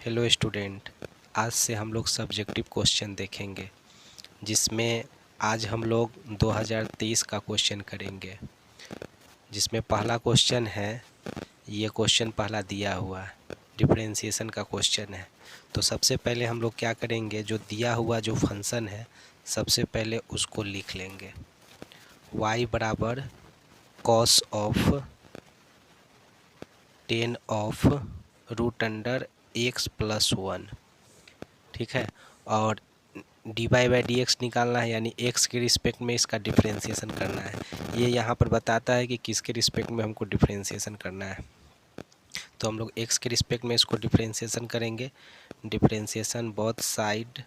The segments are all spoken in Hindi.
हेलो स्टूडेंट, आज से हम लोग सब्जेक्टिव क्वेश्चन देखेंगे, जिसमें आज हम लोग 2023 का क्वेश्चन करेंगे। जिसमें पहला क्वेश्चन है, ये क्वेश्चन पहला दिया हुआ है, डिफरेंशिएशन का क्वेश्चन है। तो सबसे पहले हम लोग क्या करेंगे, जो दिया हुआ जो फंक्शन है सबसे पहले उसको लिख लेंगे। y बराबर cos of 10 of root under x plus 1, ठीक है। और dy बाई डी एक्स निकालना है, यानी x के रिस्पेक्ट में इसका डिफरेंशिएशन करना है। ये यहाँ पर बताता है कि किसके रिस्पेक्ट में हमको डिफरेंशिएशन करना है। तो हम लोग x के रिस्पेक्ट में इसको डिफरेंशिएशन करेंगे। Differentiation both side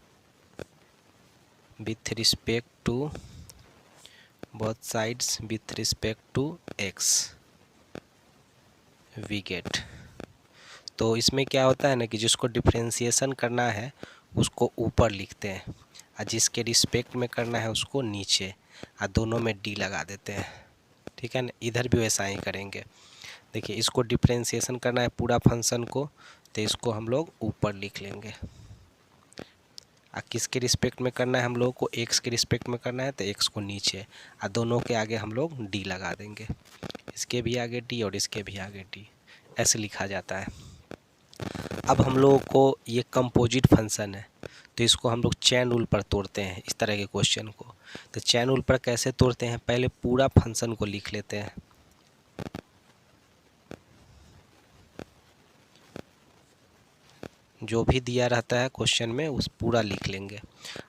with respect to both sides with respect to x we get. तो इसमें क्या होता है ना कि जिसको डिफरेंशिएशन करना है उसको ऊपर लिखते हैं, और जिसके रिस्पेक्ट में करना है उसको नीचे, और दोनों में डी लगा देते हैं, ठीक है ना। इधर भी वैसा ही करेंगे। देखिए, इसको डिफरेंशिएशन करना है पूरा फंक्शन को, तो इसको हम लोग ऊपर लिख लेंगे। और किसके रिस्पेक्ट में करना है हम लोग को, एक्स के रिस्पेक्ट में करना है तो एक्स को नीचे, और दोनों के आगे हम लोग डी लगा देंगे। इसके भी आगे डी और इसके भी आगे डी, ऐसे लिखा जाता है। अब हम लोगों को ये कंपोजिट फंक्शन है, तो इसको हम लोग चेन रूल पर तोड़ते हैं इस तरह के क्वेश्चन को। तो चेन रूल पर कैसे तोड़ते हैं, पहले पूरा फंक्शन को लिख लेते हैं। जो भी दिया रहता है क्वेश्चन में उस पूरा लिख लेंगे,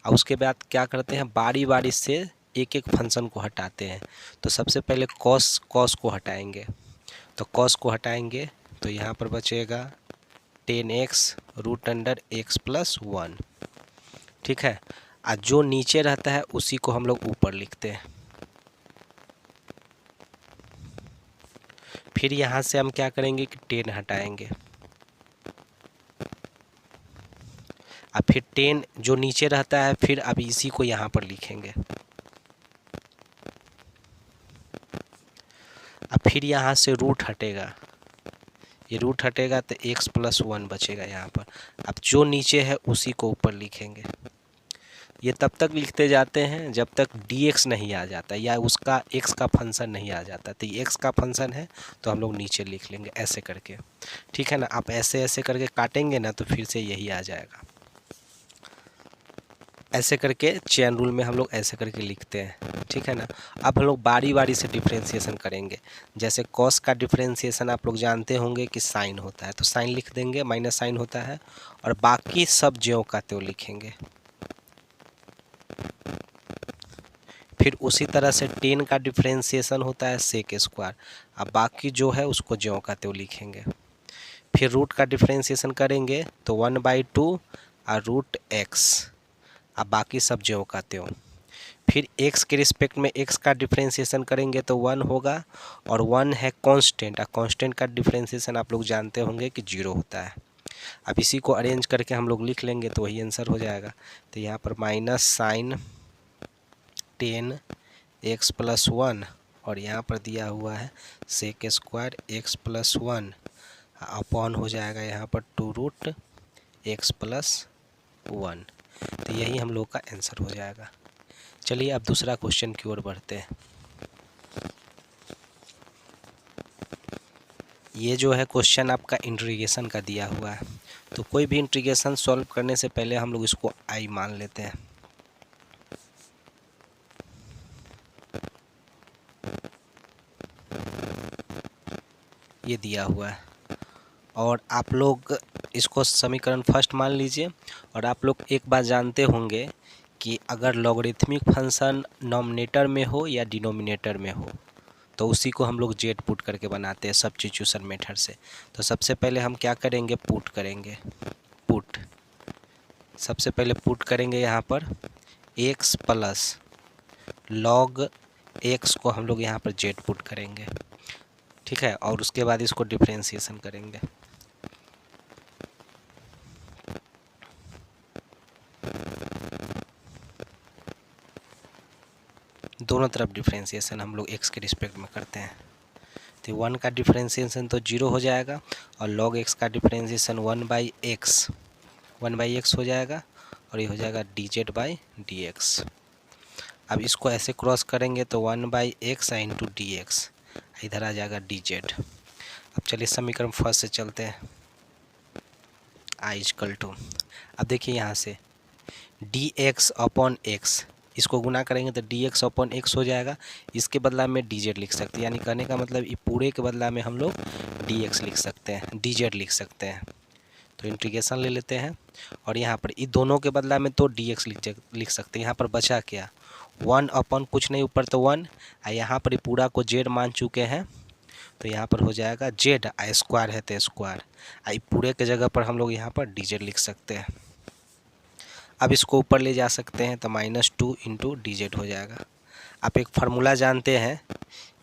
और उसके बाद क्या करते हैं, बारी बारी से एक एक फंक्शन को हटाते हैं। तो सबसे पहले कॉस को हटाएंगे। तो कॉस को हटाएंगे तो यहाँ पर बचेगा 10x root under x plus 1, ठीक है। और जो नीचे रहता है उसी को हम लोग ऊपर लिखते हैं। फिर यहाँ से हम क्या करेंगे कि 10 हटाएंगे, और फिर 10 जो नीचे रहता है फिर अब इसी को यहाँ पर लिखेंगे। अब फिर यहाँ से रूट हटेगा, ये रूट हटेगा तो x प्लस 1 बचेगा यहाँ पर। अब जो नीचे है उसी को ऊपर लिखेंगे। ये तब तक लिखते जाते हैं जब तक dx नहीं आ जाता, या उसका x का फंक्शन नहीं आ जाता। तो ये x का फंक्शन है तो हम लोग नीचे लिख लेंगे ऐसे करके, ठीक है ना। आप ऐसे ऐसे करके काटेंगे ना तो फिर से यही आ जाएगा। ऐसे करके चेन रूल में हम लोग ऐसे करके लिखते हैं, ठीक है ना। अब हम लोग बारी बारी से डिफरेंशिएशन करेंगे। जैसे कॉस का डिफरेंशिएशन आप लोग जानते होंगे कि साइन होता है, तो साइन लिख देंगे, माइनस साइन होता है, और बाकी सब ज्यों का त्यों लिखेंगे। फिर उसी तरह से 10 का डिफरेंशिएशन होता है सेक स्क्वायर, अब बाकी जो है उसको ज्यों का त्यों लिखेंगे। फिर रूट का डिफरेंशिएशन करेंगे तो 1/2 और रूट एक्स, अब बाकी सब ज्यों का त्यों। फिर x के रिस्पेक्ट में x का डिफरेंशिएशन करेंगे तो 1 होगा, और 1 है कांस्टेंट, और कांस्टेंट का डिफरेंशिएशन आप लोग जानते होंगे कि 0 होता है। अब इसी को अरेंज करके हम लोग लिख लेंगे तो वही आंसर हो जाएगा। तो यहाँ पर माइनस साइन 10x प्लस 1, और यहाँ पर दिया हुआ है sec square x plus 1 upon हो जाएगा यहाँ पर 2 रूट x प्लस 1। तो यही हम लोग का आंसर हो जाएगा। चलिए अब दूसरा क्वेश्चन की ओर बढ़ते हैं। ये जो है क्वेश्चन आपका इंटीग्रेशन का दिया हुआ है, तो कोई भी इंटीग्रेशन सॉल्व करने से पहले हम लोग इसको आई मान लेते हैं। ये दिया हुआ है, और आप लोग इसको समीकरण फर्स्ट मान लीजिए। और आप लोग एक बात जानते होंगे कि अगर लॉगरिथमिक फंक्शन नॉमिनेटर में हो या डिनोमिनेटर में हो तो उसी को हम लोग जेड पुट करके बनाते हैं सब्स्टिट्यूशन मेथड से। तो सबसे पहले हम क्या करेंगे, पुट करेंगे। पुट सबसे पहले पुट करेंगे यहाँ पर x प्लस लॉग x को हम लोग यहाँ पर जेड पुट करेंगे, ठीक है। और उसके बाद इसको डिफरेंशिएशन करेंगे। दोनों तरफ डिफरेंशिएशन हम लोग x के रिस्पेक्ट में करते हैं। तो 1 का डिफरेंशिएशन तो 0 हो जाएगा, और log x का डिफ्रेंशिएशन 1/x हो जाएगा और ये हो जाएगा dz/dx। अब इसको ऐसे क्रॉस करेंगे तो 1/x इंटू dx, इधर आ जाएगा dz। अब चलिए समीकरण फर्स्ट से चलते हैं। i इक्वल टू, अब देखिए यहाँ से dx अपॉन x, इसको गुना करेंगे तो dx अपॉन x हो जाएगा। इसके बदला में dz लिख सकते हैं, यानी कहने का मतलब ये पूरे के बदला में हम लोग dx लिख सकते हैं, dz लिख सकते हैं। तो इंटीग्रेशन ले लेते हैं और यहाँ पर ये दोनों के बदला में तो dx लिख सकते हैं। यहाँ पर बचा क्या, 1 अपॉन कुछ नहीं, ऊपर तो 1, यहाँ पर पूरा को z मान चुके हैं तो यहाँ पर हो जाएगा z, स्क्वायर है तो स्क्वायर, पूरे के जगह पर हम लोग यहाँ पर dz लिख सकते हैं। अब इसको ऊपर ले जा सकते हैं तो -2 इंटू dz हो जाएगा। आप एक फार्मूला जानते हैं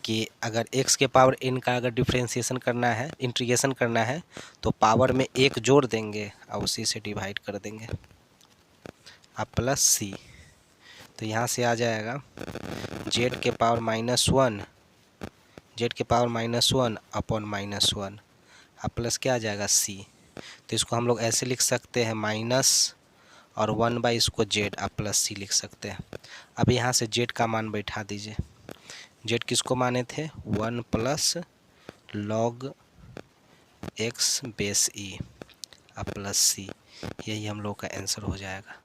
कि अगर x के पावर n का अगर डिफ्रेंशिएशन करना है, इंटीग्रेशन करना है, तो पावर में 1 जोड़ देंगे और उसी से डिवाइड कर देंगे, अब प्लस c। तो यहाँ से आ जाएगा z के पावर -1, z के पावर -1 अपॉन -1, अब प्लस क्या आ जाएगा c। तो इसको हम लोग ऐसे लिख सकते हैं माइनस और 1/, इसको z अब प्लस c लिख सकते हैं। अब यहाँ से z का मान बैठा दीजिए, z किसको माने थे, 1 plus log x base e अब प्लस c, यही हम लोग का आंसर हो जाएगा।